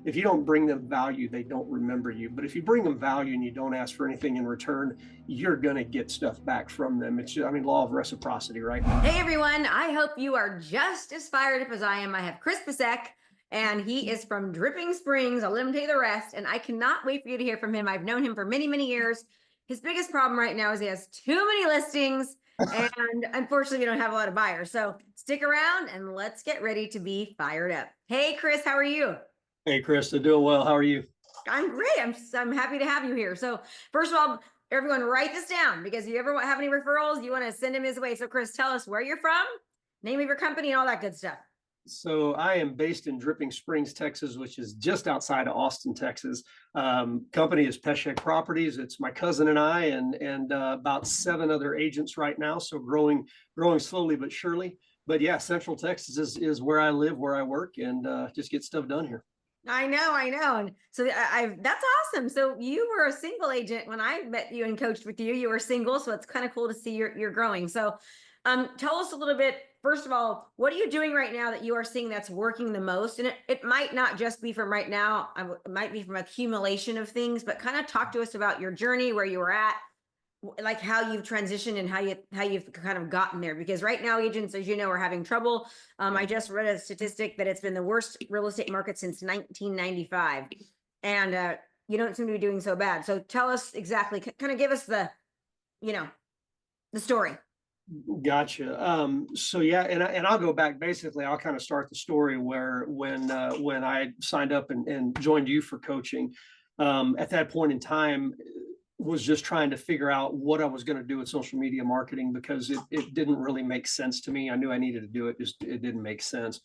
if you don't bring them value, they don't remember you. But if you bring them value and you don't ask for anything in return, you're going to get stuff back from them. It's just, I mean, law of reciprocity, right? Hey everyone, I hope you are just as fired up as I am. I have Chris Pesek, and he is from Dripping Springs. I'll let him tell you the rest, and I cannot wait for you to hear from him. I've known him for many, many years. His biggest problem right now is he has too many listings, and unfortunately, we don't have a lot of buyers. So stick around and let's get ready to be fired up. Hey Chris, how are you? Hey, Chris, I'm doing well. How are you? I'm great. I'm happy to have you here. So first of all, everyone write this down, because if you ever have any referrals, you want to send them his way. So Chris, tell us where you're from, name of your company, and all that good stuff. So I am based in Dripping Springs, Texas, which is just outside of Austin, Texas. Company is Pesek Properties. It's my cousin and I, and about 7 other agents right now. So growing slowly but surely. But yeah, Central Texas is where I live, where I work, and just get stuff done here. I know. And so that's awesome. So you were a single agent when I met you and coached with you. You were single, so it's kind of cool to see you're growing. So tell us a little bit, first of all, what are you doing right now that you are seeing that's working the most? And it might not just be from right now, it might be from accumulation of things, but kind of talk to us about your journey, where you were at, like how you've transitioned and how you've kind of gotten there. Because right now, agents, as you know, are having trouble. I just read a statistic that it's been the worst real estate market since 1995, and you don't seem to be doing so bad. So tell us exactly, kind of give us the story. Gotcha. So yeah, and I'll go back. Basically, I'll kind of start the story where when I signed up and joined you for coaching. At that point in time, was just trying to figure out what I was going to do with social media marketing, because it didn't really make sense to me. I knew I needed to do it, just it didn't make sense.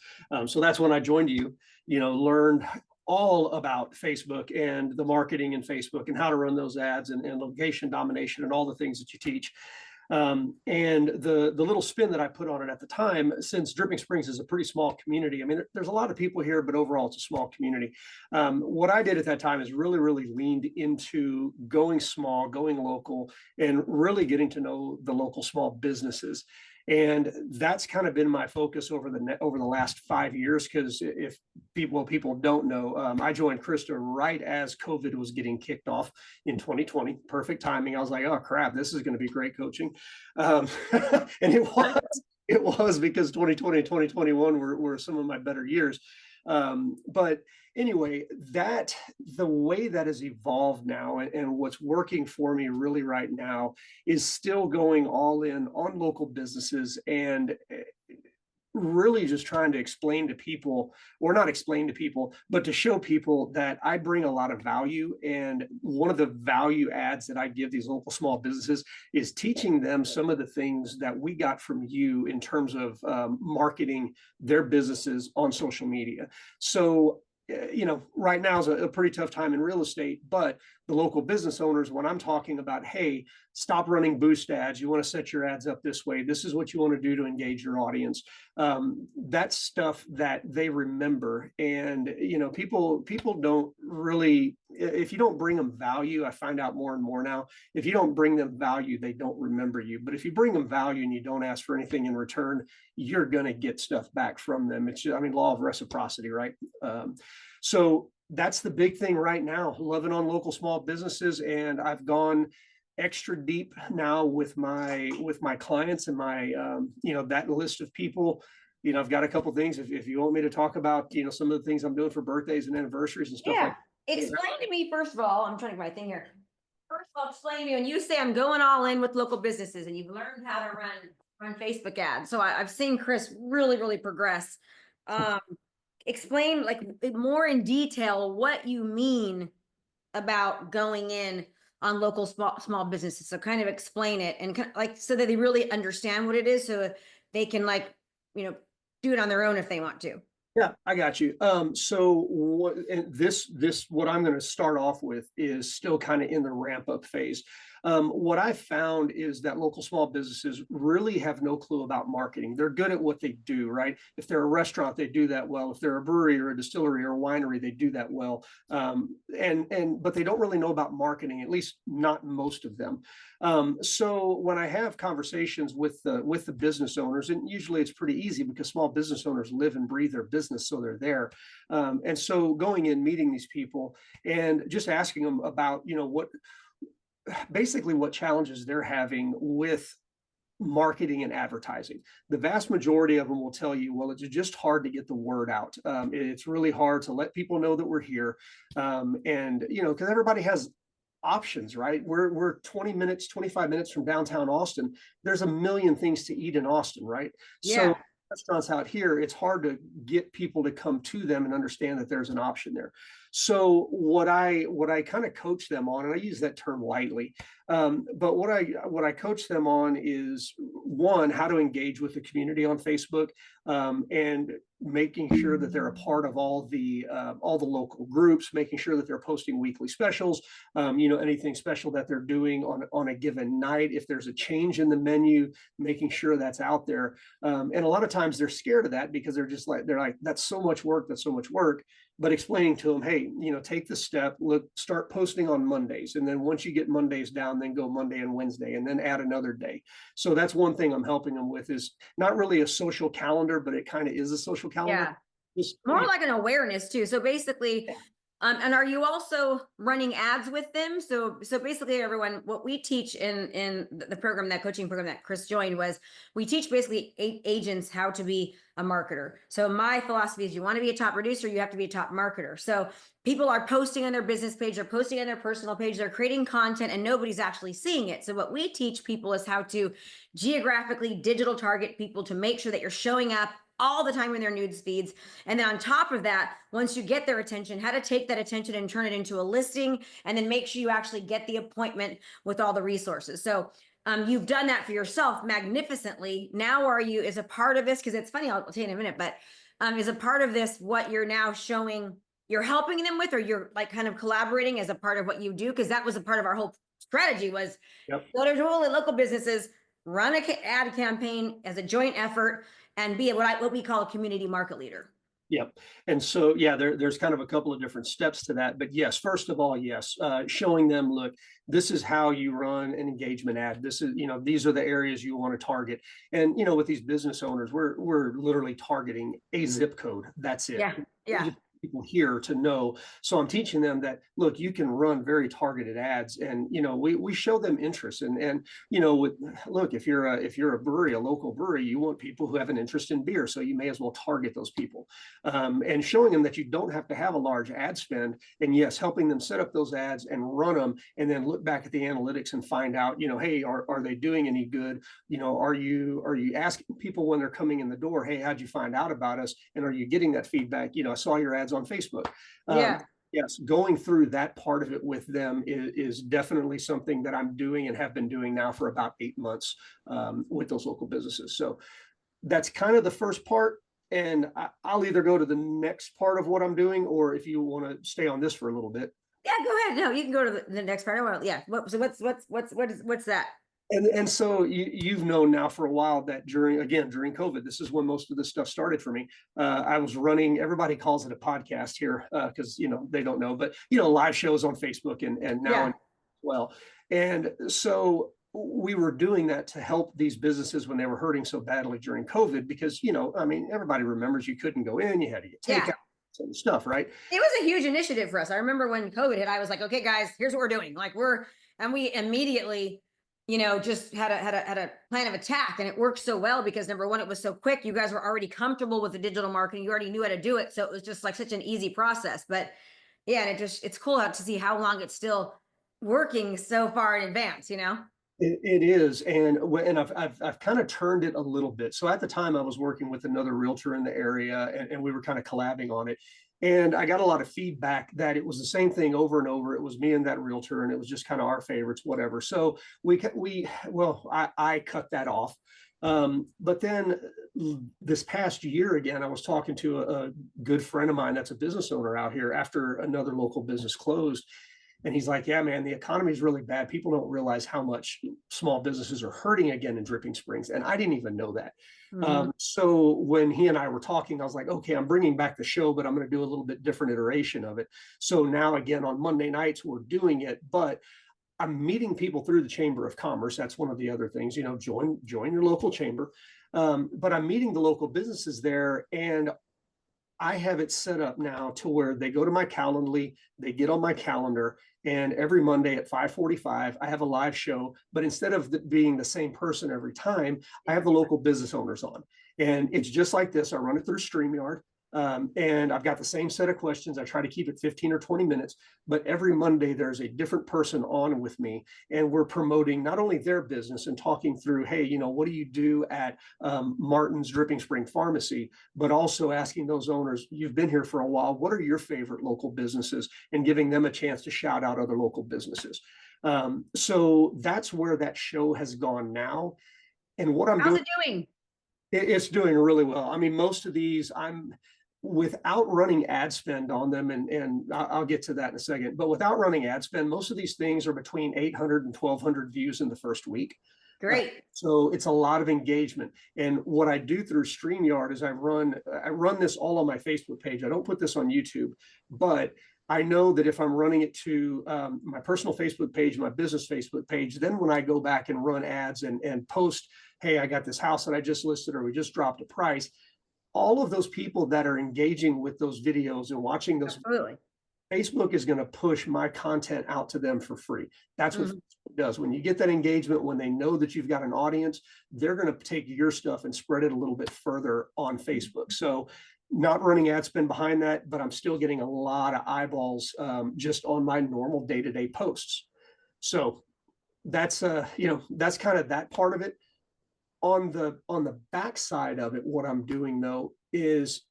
So that's when I joined you. Learned all about Facebook and the marketing in Facebook and how to run those ads and location domination and all the things that you teach. And the little spin that I put on it at the time, since Dripping Springs is a pretty small community, I mean, there's a lot of people here, but overall it's a small community. What I did at that time is really leaned into going small, going local, and really getting to know the local small businesses. And that's kind of been my focus over the last 5 years. Because if people don't know, I joined Krista right as COVID was getting kicked off in 2020. Perfect timing. I was like, oh crap, this is going to be great coaching, and it was because 2020 and 2021 were some of my better years. But anyway, the way that has evolved now, and what's working for me really right now is still going all in on local businesses, and really just trying to explain to people, or not explain to people, but to show people that I bring a lot of value. And one of the value adds that I give these local small businesses is teaching them some of the things that we got from you in terms of marketing their businesses on social media. So right now is a pretty tough time in real estate, but the local business owners, when I'm talking about, hey, stop running boost ads, you want to set your ads up this way, this is what you want to do to engage your audience. That's stuff that they remember. And people don't really, if you don't bring them value, I find out more and more now, if you don't bring them value, they don't remember you. But if you bring them value and you don't ask for anything in return, you're going to get stuff back from them. It's just, I mean, law of reciprocity, right? So that's the big thing right now, loving on local small businesses. And I've gone extra deep now with my clients and my that list of people. I've got a couple things, if you want me to talk about some of the things I'm doing for birthdays and anniversaries and stuff. Yeah. Like that. Explain to me, first of all, I'm trying to get my thing here. First of all, explain to me, when you say I'm going all in with local businesses and you've learned how to run Facebook ads. So I've seen Chris really progress. Explain like more in detail what you mean about going in on local small businesses. So kind of explain it, and so that they really understand what it is, so they can do it on their own if they want to. Yeah, I got you. So what I'm going to start off with is still kind of in the ramp up phase. What I found is that local small businesses really have no clue about marketing. They're good at what they do, right? If they're a restaurant, they do that well. If they're a brewery or a distillery or a winery, they do that well. But they don't really know about marketing, at least not most of them. So when I have conversations with the business owners, and usually it's pretty easy because small business owners live and breathe their business, so they're there. And so going in, meeting these people, and just asking them about, what basically what challenges they're having with marketing and advertising. The vast majority of them will tell you, well, it's just hard to get the word out. It's really hard to let people know that we're here. And, because everybody has options, right? We're 20 minutes, 25 minutes from downtown Austin. There's a million things to eat in Austin, right? So Yeah. restaurants out here, it's hard to get people to come to them and understand that there's an option there. So what I kind of coach them on, and I use that term lightly, but what I coach them on is, one, how to engage with the community on Facebook, and making sure that they're a part of all the local groups, making sure that they're posting weekly specials, anything special that they're doing on a given night. If there's a change in the menu, making sure that's out there. And a lot of times they're scared of that because they're like, that's so much work, that's so much work. But explaining to them, hey, take the step, look, start posting on Mondays. And then once you get Mondays down, then go Monday and Wednesday, and then add another day. So that's one thing I'm helping them with, is not really a social calendar, but it kind of is a social calendar. Yeah. More like an awareness too. So basically, and are you also running ads with them? So basically, everyone, what we teach in the program, that coaching program that Chris joined, was we teach basically agents how to be a marketer. So my philosophy is, you want to be a top producer, you have to be a top marketer. So people are posting on their business page, they're posting on their personal page, they're creating content, and nobody's actually seeing it. So what we teach people is how to geographically digital target people to make sure that you're showing up all the time in their news feeds. And then on top of that, once you get their attention, how to take that attention and turn it into a listing, and then make sure you actually get the appointment with all the resources. So you've done that for yourself magnificently. Now, are you, as a part of this, because it's funny, I'll tell you in a minute, but is a part of this what you're now showing you're helping them with, or you're like kind of collaborating as a part of what you do? Because that was a part of our whole strategy, was go to local businesses, run an ad campaign as a joint effort, and be what we call a community market leader. Yep. And so, there's kind of a couple of different steps to that. But yes, first of all, yes, showing them, look, this is how you run an engagement ad. This is, these are the areas you want to target. And, with these business owners, we're literally targeting a zip code. That's it. Yeah. People here to know. So I'm teaching them that, look, you can run very targeted ads, and we show them interest, and look, if you're a brewery, a local brewery, you want people who have an interest in beer, so you may as well target those people, and showing them that you don't have to have a large ad spend, and yes, helping them set up those ads and run them, and then look back at the analytics and find out, hey, are they doing any good? Are you asking people when they're coming in the door, hey, how'd you find out about us? And are you getting that feedback? I saw your ads on Facebook. Yes, going through that part of it with them is definitely something that I'm doing and have been doing now for about 8 months, with those local businesses. So that's kind of the first part. And I'll either go to the next part of what I'm doing, or if you want to stay on this for a little bit. Yeah, go ahead. No, you can go to the next part. What's that? And so you've known now for a while that during COVID, this is when most of this stuff started for me. I was running, everybody calls it a podcast here, because they don't know, but live shows on Facebook and now as well. And so we were doing that to help these businesses when they were hurting so badly during COVID, because everybody remembers you couldn't go in, you had to get takeout and stuff, right? It was a huge initiative for us. I remember when COVID hit, I was like, okay, guys, here's what we're doing. And we immediately just had a plan of attack, and it worked so well because, number one, it was so quick. You guys were already comfortable with the digital marketing. You already knew how to do it. So it was just like such an easy process. But yeah, and it's cool to see how long it's still working so far in advance, It is, and I've kind of turned it a little bit. So at the time, I was working with another realtor in the area, and we were kind of collabing on it. And I got a lot of feedback that it was the same thing over and over. It was me and that realtor, and it was just kind of our favorites, whatever. So I cut that off. But then this past year, again, I was talking to a good friend of mine that's a business owner out here after another local business closed. And he's like, yeah, man, the economy is really bad. People don't realize how much small businesses are hurting again in Dripping Springs. And I didn't even know that. Mhm. So when he and I were talking, I was like, okay, I'm bringing back the show, but I'm going to do a little bit different iteration of it. So now again, on Monday nights, we're doing it, but I'm meeting people through the Chamber of Commerce. That's one of the other things, join your local chamber. But I'm meeting the local businesses there, and I have it set up now to where they go to my Calendly, they get on my calendar, and every Monday at 5:45, I have a live show. But instead of being the same person every time, I have the local business owners on. And it's just like this. I run it through StreamYard. And I've got the same set of questions. I try to keep it 15 or 20 minutes, but every Monday there's a different person on with me, and we're promoting not only their business and talking through, hey, what do you do at Martin's Dripping Spring Pharmacy, but also asking those owners, you've been here for a while, what are your favorite local businesses, and giving them a chance to shout out other local businesses. So that's where that show has gone now. And what I'm How's doing, it doing? it's doing really well. I mean, most of these I'm without running ad spend on them, and I'll get to that in a second, but without running ad spend, most of these things are between 800 and 1,200 views in the first week. Great. So it's a lot of engagement. And what I do through StreamYard is I run this all on my Facebook page. I don't put this on YouTube, but I know that if I'm running it to my personal Facebook page, my business Facebook page, then when I go back and run ads and post, hey, I got this house that I just listed, or we just dropped a price, all of those people that are engaging with those videos and watching those, Absolutely. Facebook is going to push my content out to them for free. That's what Mhm. Facebook does. When you get that engagement, when they know that you've got an audience, they're going to take your stuff and spread it a little bit further on Facebook. So not running ad spend behind that, but I'm still getting a lot of eyeballs just on my normal day-to-day posts. So that's that's kind of that part of it. On the backside of it, what I'm doing though is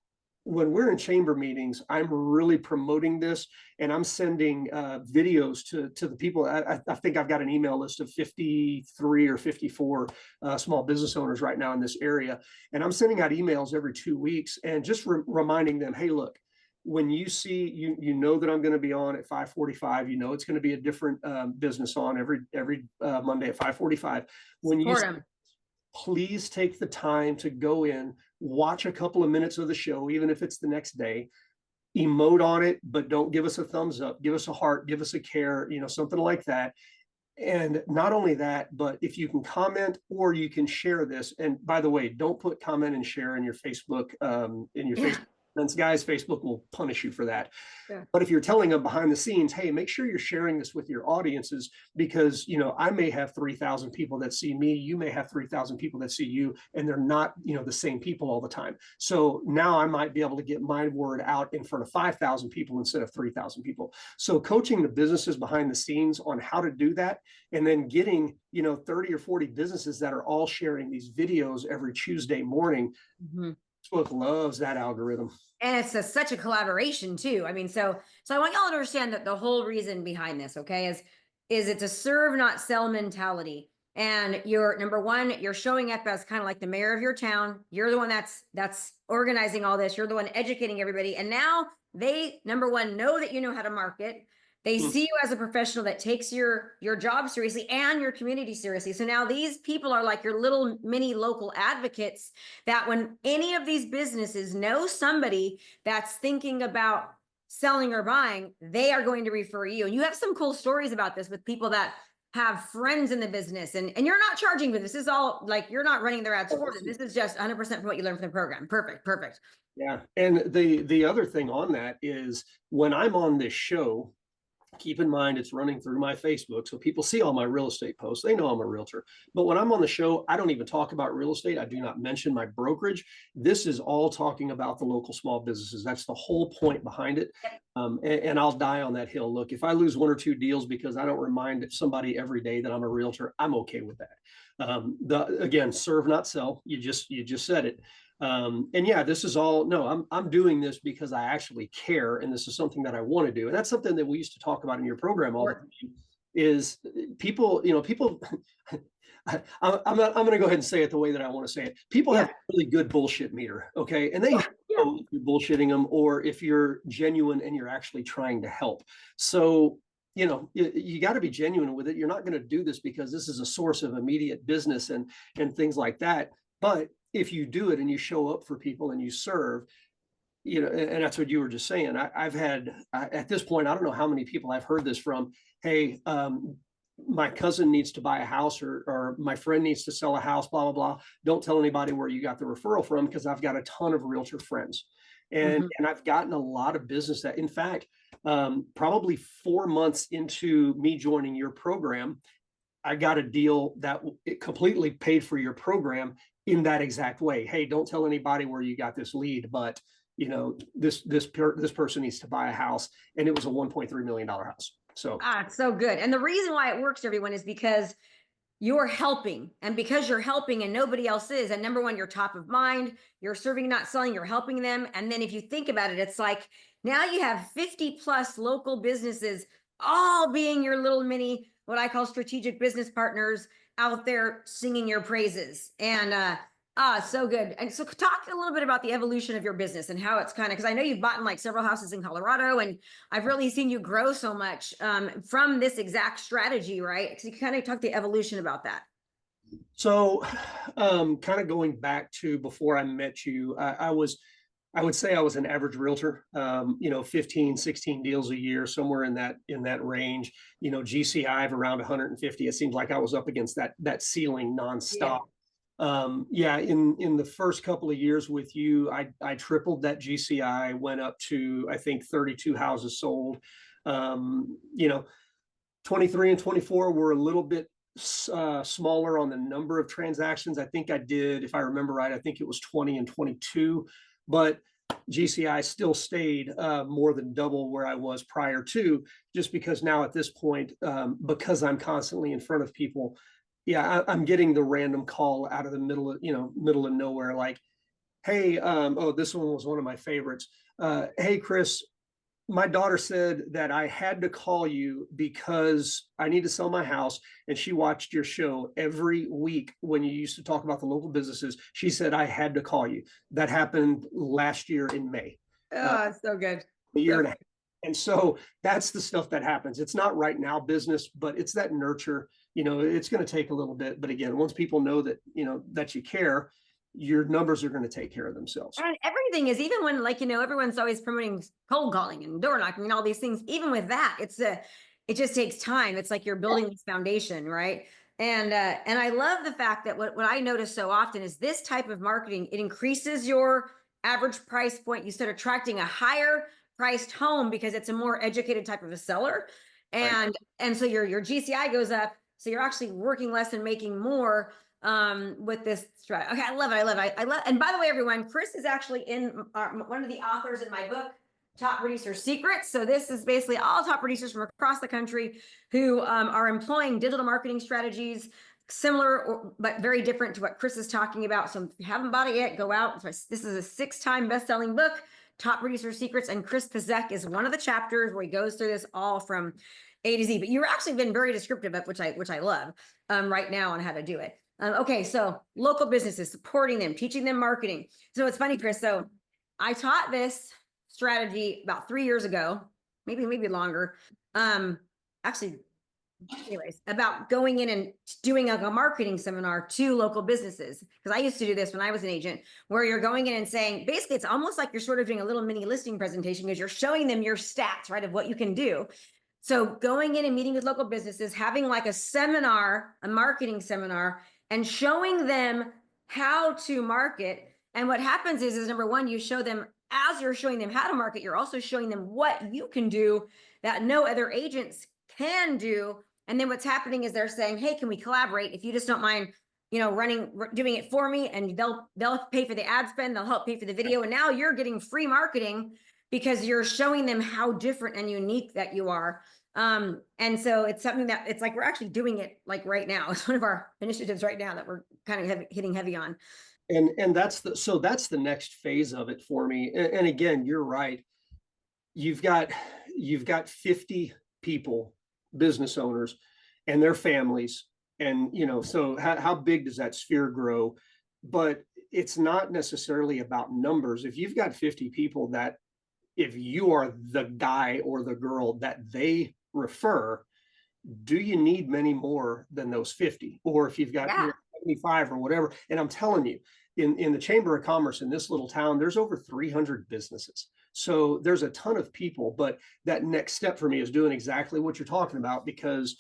when we're in chamber meetings, I'm really promoting this, and I'm sending videos to the people. I think I've got an email list of 53 or 54 small business owners right now in this area, and I'm sending out emails every 2 weeks and just reminding them, hey, look, when you see you know that I'm going to be on at 5:45, it's going to be a different business on every Monday at 5:45. When you Support them. please take the time to go in, watch a couple of minutes of the show, even if it's the next day, emote on it, but don't give us a thumbs up, give us a heart, give us a care, something like that. And not only that, but if you can comment or you can share this. And by the way, don't put comment and share in your Facebook, Yeah. friends, guys. Facebook will punish you for that. Yeah. But if you're telling them behind the scenes, hey, make sure you're sharing this with your audiences, because I may have 3,000 people that see me, you may have 3,000 people that see you, and they're not the same people all the time. So now I might be able to get my word out in front of 5,000 people instead of 3,000 people. So coaching the businesses behind the scenes on how to do that, and then getting 30 or 40 businesses that are all sharing these videos every Tuesday morning. Mhm. Facebook loves that algorithm. And it's such a collaboration too. I mean, so I want y'all to understand that the whole reason behind this, okay, is it's a serve not sell mentality. And you're number one, you're showing up as kind of like the mayor of your town. You're the one that's organizing all this. You're the one educating everybody. And now they, number one, know that you know how to market. They Hmm. see you as a professional that takes your job seriously and your community seriously. So now these people are like your little mini local advocates, that when any of these businesses know somebody that's thinking about selling or buying, they are going to refer you. And you have some cool stories about this with people that have friends in the business, and you're not charging for this. This is all like, you're not running their ads for them. This is just 100% from what you learned from the program. Perfect. Yeah. And the other thing on that is, when I'm on this show, keep in mind it's running through my Facebook, so people see all my real estate posts. They know I'm a realtor. But when I'm on the show, I don't even talk about real estate. I do not mention my brokerage. This is all talking about the local small businesses. That's the whole point behind it. And I'll die on that hill. Look, if I lose one or two deals because I don't remind somebody every day that I'm a realtor, I'm okay with that. Again, serve not sell. You just said it. And yeah, this is all, no, I'm doing this because I actually care, and this is something that I want to do. And that's something that we used to talk about in your program all the time, is people, I'm going to go ahead and say it the way that I want to say it. People have a really good bullshit meter. Okay. And they know if you're bullshitting them or if you're genuine and you're actually trying to help. So you got to be genuine with it. You're not going to do this because this is a source of immediate business and things like that. But if you do it and you show up for people and you serve, and that's what you were just saying. I've had at this point, I don't know how many people I've heard this from. Hey, my cousin needs to buy a house, or my friend needs to sell a house, blah, blah, blah. Don't tell anybody where you got the referral from, because I've got a ton of realtor friends. And I've gotten a lot of business that, in fact, probably 4 months into me joining your program, I got a deal that it completely paid for your program in that exact way. Hey, don't tell anybody where you got this lead, but this person needs to buy a house, and it was a $1.3 million house. So it's so good. And the reason why it works, everyone, is because you're helping, and because you're helping and nobody else is, and number one, you're top of mind, you're serving, not selling, you're helping them. And then if you think about it, it's like now you have 50 plus local businesses all being your little mini, what I call strategic business partners, out there singing your praises. And so good. And so talk a little bit about the evolution of your business and how it's kind of, because I know you've bought like several houses in Colorado, and I've really seen you grow so much from this exact strategy, right? Because you kind of talk the evolution about that. So kind of going back to before I met you, I would say I was an average realtor, 15, 16 deals a year, somewhere in that range, GCI of around 150. It seemed like I was up against that ceiling nonstop. In the first couple of years with you, I tripled that GCI, went up to, I think, 32 houses sold. 23 and 24 were a little bit smaller on the number of transactions. I think I did, if I remember right, I think it was 20 and 22, but GCI still stayed more than double where I was prior to, just because now at this point, because I'm constantly in front of people, I'm getting the random call out of the middle of nowhere, like, hey, this one was one of my favorites. Hey, Chris, my daughter said that I had to call you because I need to sell my house, and she watched your show every week when you used to talk about the local businesses. She said I had to call you. That happened last year in May. It's so good. A year and a half. And so that's the stuff that happens. It's not right now business, but it's that nurture. It's going to take a little bit. But again, once people know that, that you care, your numbers are going to take care of themselves. And everything is, even when, like, everyone's always promoting cold calling and door knocking and all these things, even with that, it just takes time. It's like you're building this foundation, right? And I love the fact that what I notice so often is this type of marketing, it increases your average price point. You start attracting a higher priced home because it's a more educated type of a seller. And so your GCI goes up. So you're actually working less and making more with this strategy. Okay, I love it. I love. And by the way, everyone, Chris is actually one of the authors in my book, Top Producer Secrets. So this is basically all top producers from across the country who are employing digital marketing strategies, similar but very different to what Chris is talking about. So if you haven't bought it yet, go out. This is a 6-time best-selling book, Top Producer Secrets, and Chris Pesek is one of the chapters where he goes through this all from A to Z. But you've actually been very descriptive of which I love right now on how to do it. Okay, so local businesses, supporting them, teaching them marketing. So it's funny, Chris. So I taught this strategy about 3 years ago, maybe longer. Actually, anyways, about going in and doing a marketing seminar to local businesses. Because I used to do this when I was an agent, where you're going in and saying, basically, it's almost like you're sort of doing a little mini listing presentation because you're showing them your stats, right, of what you can do. So going in and meeting with local businesses, having like a seminar, a marketing seminar, and showing them how to market. And what happens is number one, you show them, as you're showing them how to market, you're also showing them what you can do that no other agents can do. And then what's happening is they're saying, hey, can we collaborate? If you just don't mind, doing it for me, and they'll pay for the ad spend, they'll help pay for the video. And now you're getting free marketing because you're showing them how different and unique that you are. And so it's something that it's like, we're actually doing it like right now. It's one of our initiatives right now that we're kind of hitting heavy on. And that's the next phase of it for me. And again, you're right. You've got 50 people, business owners, and their families. And, so how big does that sphere grow? But it's not necessarily about numbers. If you've got 50 people that if you are the guy or the girl that they refer, do you need many more than those 50? Or if you've got, Yeah. 75 or whatever. And I'm telling you, in the Chamber of Commerce in this little town, there's over 300 businesses. So there's a ton of people, but that next step for me is doing exactly what you're talking about, because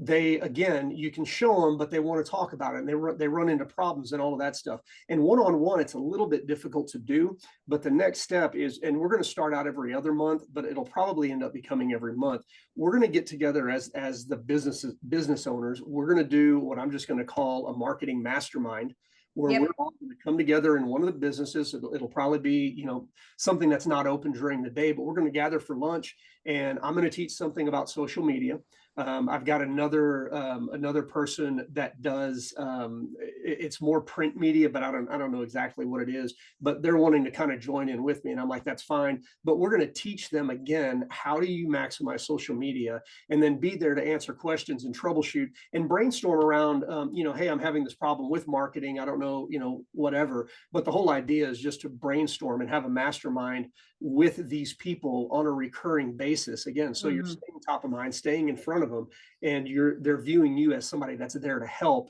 they, again, you can show them, but they want to talk about it, and they run into problems and all of that stuff. And one-on-one, it's a little bit difficult to do, but the next step is, and we're going to start out every other month, but it'll probably end up becoming every month. We're going to get together as the business owners. We're going to do what I'm just going to call a marketing mastermind, where Yep. we're all going to come together in one of the businesses. It'll probably be, something that's not open during the day, but we're going to gather for lunch, and I'm going to teach something about social media. I've got another person that does, it's more print media, but I don't know exactly what it is, but they're wanting to kind of join in with me, and I'm like, that's fine. But we're going to teach them, again, how do you maximize social media, and then be there to answer questions and troubleshoot and brainstorm around, hey, I'm having this problem with marketing. I don't know, whatever. But the whole idea is just to brainstorm and have a mastermind with these people on a recurring basis. Again, so you're staying top of mind, staying in front of them, and they're viewing you as somebody that's there to help.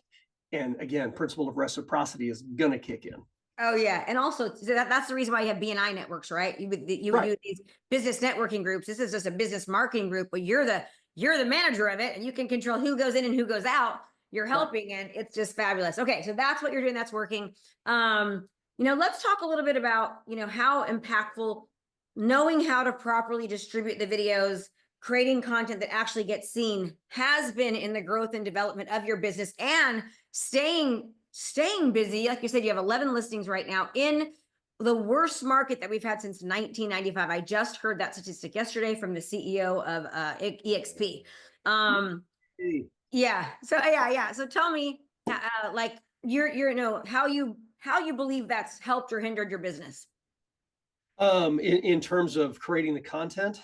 And again, principle of reciprocity is going to kick in. Oh yeah, and also that's the reason why you have BNI networks, right? You would Right. do these business networking groups. This is just a business marketing group, but you're the manager of it, and you can control who goes in and who goes out. You're helping, and it's just fabulous. Okay, so that's what you're doing. That's working. Let's talk a little bit about how impactful knowing how to properly distribute the videos, creating content that actually gets seen has been in the growth and development of your business, and staying busy. Like you said, you have 11 listings right now in the worst market that we've had since 1995. I just heard that statistic yesterday from the CEO of EXP. Yeah. So yeah. So tell me, like how you believe that's helped or hindered your business. In terms of creating the content.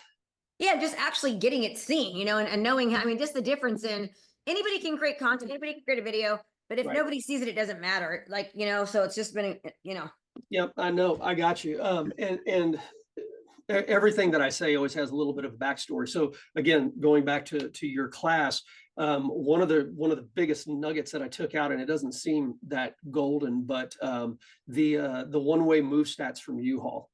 Yeah, just actually getting it seen, and knowing how, I mean, just the difference in anybody can create content, anybody can create a video, but if Right. nobody sees it, it doesn't matter. Like, so it's just been, Yep, I know. I got you. And everything that I say always has a little bit of a backstory. So again, going back to your class, one of the biggest nuggets that I took out, and it doesn't seem that golden, but the one-way move stats from U-Haul.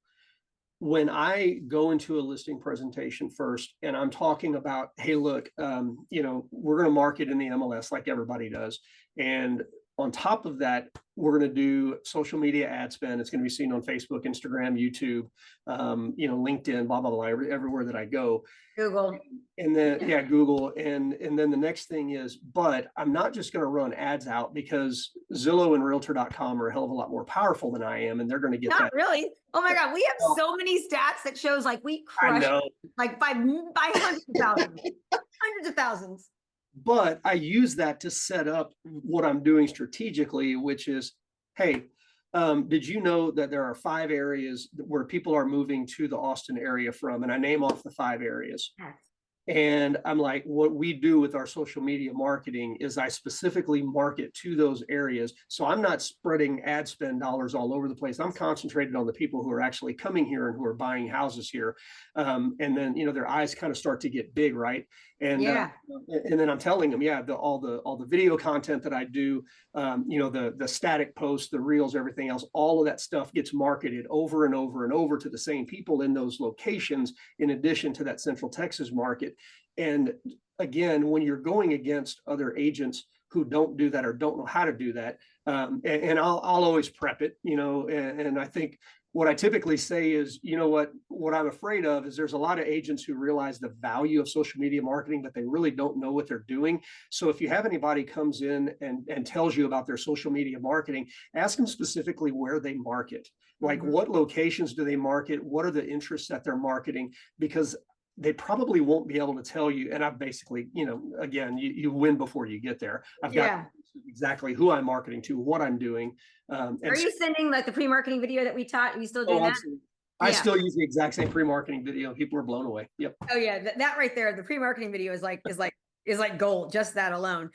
When I go into a listing presentation first, and I'm talking about, hey, look, we're going to market in the MLS like everybody does, and on top of that, we're going to do social media ad spend. It's going to be seen on Facebook, Instagram, YouTube, LinkedIn, blah, blah, blah, everywhere that I go. Google. And then, yeah, Google. And then the next thing is, but I'm not just going to run ads out, because Zillow and Realtor.com are a hell of a lot more powerful than I am. And they're going to get Not that. really. Oh my God. We have so many stats that shows like we I crush know. like by hundreds of thousands, hundreds of thousands. But I use that to set up what I'm doing strategically, which is, hey, did you know that there are 5 areas where people are moving to the Austin area from? And I name off the 5 areas. Yes. And I'm like, what we do with our social media marketing is I specifically market to those areas. So I'm not spreading ad spend dollars all over the place. I'm concentrated on the people who are actually coming here and who are buying houses here. And then, their eyes kind of start to get big, right? And yeah. And then I'm telling them, yeah, all the video content that I do, the static posts, the reels, everything else, all of that stuff gets marketed over and over and over to the same people in those locations, in addition to that Central Texas market. And again, when you're going against other agents who don't do that or don't know how to do that, and I'll always prep it, and I think what I typically say is, what I'm afraid of is there's a lot of agents who realize the value of social media marketing, but they really don't know what they're doing. So if you have anybody comes in and tells you about their social media marketing, ask them specifically where they market. Like, what locations do they market? What are the interests that they're marketing? Because they probably won't be able to tell you. And I've basically, again, you win before you get there. I've got exactly who I'm marketing to, what I'm doing. Are you sending like the pre-marketing video that we taught? Are you still doing that? Absolutely. I still use the exact same pre-marketing video. People are blown away. Yep. Oh yeah, that right there, the pre-marketing video is like gold, just that alone.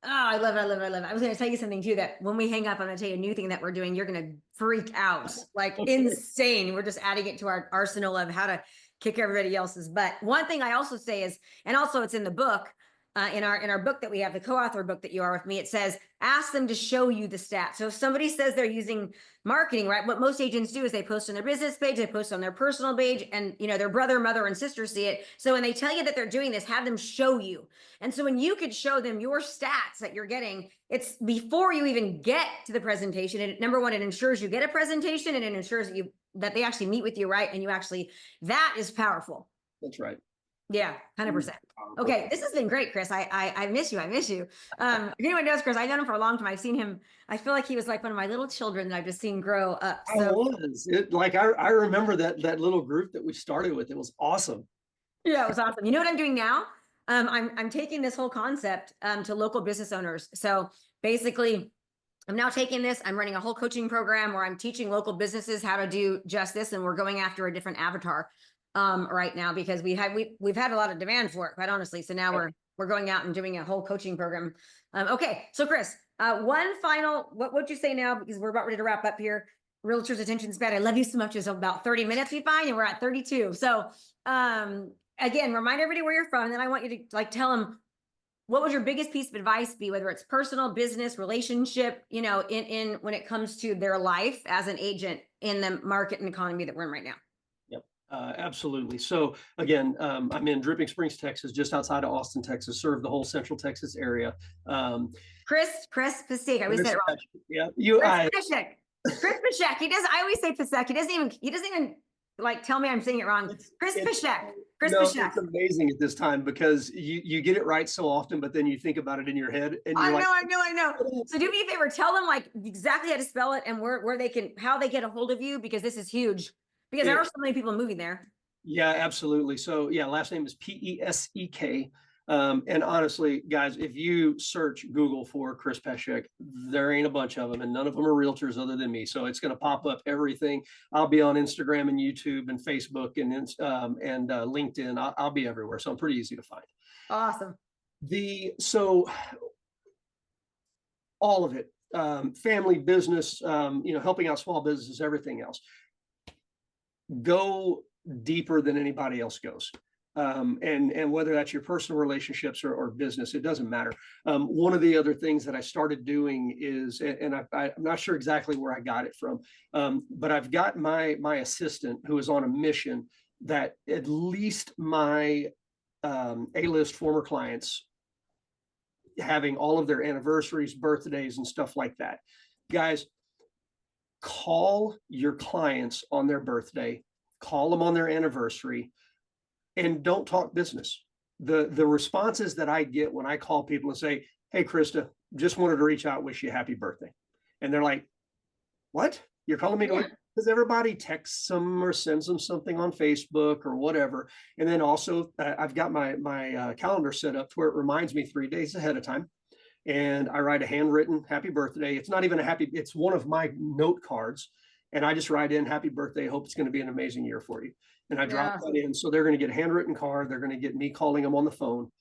Oh, I love it. I love it. I love it. I was going to tell you something too, that when we hang up, I'm going to tell you a new thing that we're doing. You're going to freak out, like insane. We're just adding it to our arsenal of how to kick everybody else's butt. One thing I also say is, and also it's in the book, in our book that we have, the co-author book that you are with me, it says, ask them to show you the stats. So if somebody says they're using marketing, right? What most agents do is they post on their business page, they post on their personal page, and their brother, mother, and sister see it. So when they tell you that they're doing this, have them show you. And so when you could show them your stats that you're getting, it's before you even get to the presentation. And number one, it ensures you get a presentation, and it ensures that they actually meet with you, right? And you actually, that is powerful. That's right. Yeah, 100%. Okay, this has been great, Chris. I miss you. I miss you. If anyone knows Chris, I've known him for a long time. I've seen him. I feel like he was like one of my little children that I've just seen grow up. So I remember that little group that we started with. It was awesome. yeah, it was awesome. You know what I'm doing now? I'm taking this whole concept to local business owners. So basically, I'm now taking this. I'm running a whole coaching program where I'm teaching local businesses how to do just this, and we're going after a different avatar right now because we've had a lot of demand for it, quite honestly. So now we're going out and doing a whole coaching program. Okay, so Chris, one final, what would you say now, because we're about ready to wrap up here. Realtors attention span, I love you so much, is about 30 minutes we find, and we're at 32. So again, remind everybody where you're from, and then I want you to tell them, what would your biggest piece of advice be, whether it's personal, business, relationship, in when it comes to their life as an agent in the market and economy that we're in right now? Absolutely. So again, I'm in Dripping Springs, Texas, just outside of Austin, Texas, serve the whole Central Texas area. Chris Pesek. I always say it wrong. Yeah, Chris Pesek. I always say Pesek. He doesn't even tell me I'm saying it wrong. Chris Pesek. Pesek. It's amazing at this time because you get it right so often, but then you think about it in your head and you're I know. So do me a favor, tell them exactly how to spell it and how they get a hold of you, because this is huge. Because there are so many people moving there. Yeah, absolutely. So yeah, last name is Pesek. And honestly, guys, if you search Google for Chris Pesek, there ain't a bunch of them, and none of them are realtors other than me. So it's going to pop up everything. I'll be on Instagram and YouTube and Facebook and LinkedIn. I'll be everywhere. So I'm pretty easy to find. Awesome. So all of it, family, business, helping out small businesses, everything else. Go deeper than anybody else goes. And whether that's your personal relationships or business, it doesn't matter. One of the other things that I started doing is, and I'm not sure exactly where I got it from, but I've got my assistant who is on a mission that at least my A-list former clients having all of their anniversaries, birthdays, and stuff like that. Guys, call your clients on their birthday, call them on their anniversary, and don't talk business. The responses that I get when I call people and say, hey, Krista, just wanted to reach out, wish you a happy birthday. And they're like, what? You're calling me? Because everybody texts them or sends them something on Facebook or whatever. And then also I've got my calendar set up to where it reminds me 3 days ahead of time. And I write a handwritten happy birthday. It's not even it's one of my note cards. And I just write in happy birthday. Hope it's going to be an amazing year for you. And I drop that in. So they're going to get a handwritten card. They're going to get me calling them on the phone.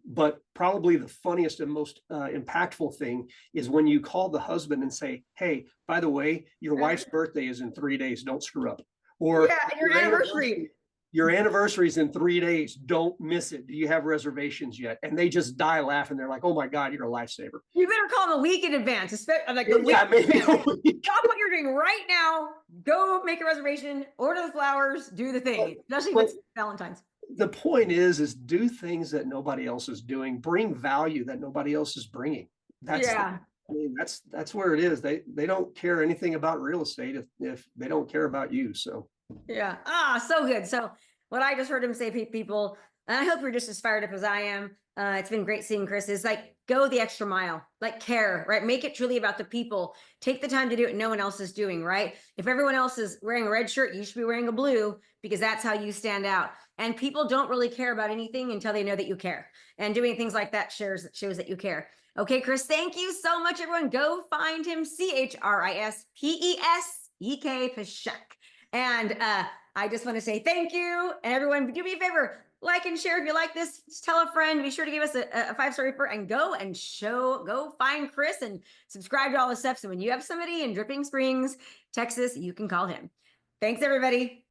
But probably the funniest and most impactful thing is when you call the husband and say, hey, by the way, your wife's birthday is in 3 days. Don't screw up. Or your anniversary. Your anniversary is in 3 days. Don't miss it. Do you have reservations yet? And they just die laughing. They're like, oh my God, you're a lifesaver. You better call them a week in advance. Maybe a week. Stop what you're doing right now. Go make a reservation, order the flowers, do the thing, especially with Valentine's. The point is do things that nobody else is doing. Bring value that nobody else is bringing. That's where it is. They don't care anything about real estate if they don't care about you. So yeah. So good. So what I just heard him say, people, and I hope you're just as fired up as I am. It's been great seeing Chris, is go the extra mile, care, right? Make it truly about the people. Take the time to do it. No one else is doing, right? If everyone else is wearing a red shirt, you should be wearing a blue, because that's how you stand out. And people don't really care about anything until they know that you care. And doing things like that shows that you care. Okay, Chris, thank you so much, everyone. Go find him, ChrisPesek, Pesek. And I just want to say thank you. And everyone, do me a favor, like and share if you like this. Just tell a friend. Be sure to give us a 5-star report and go find Chris and subscribe to all the stuff. So when you have somebody in Dripping Springs, Texas, you can call him. Thanks, everybody.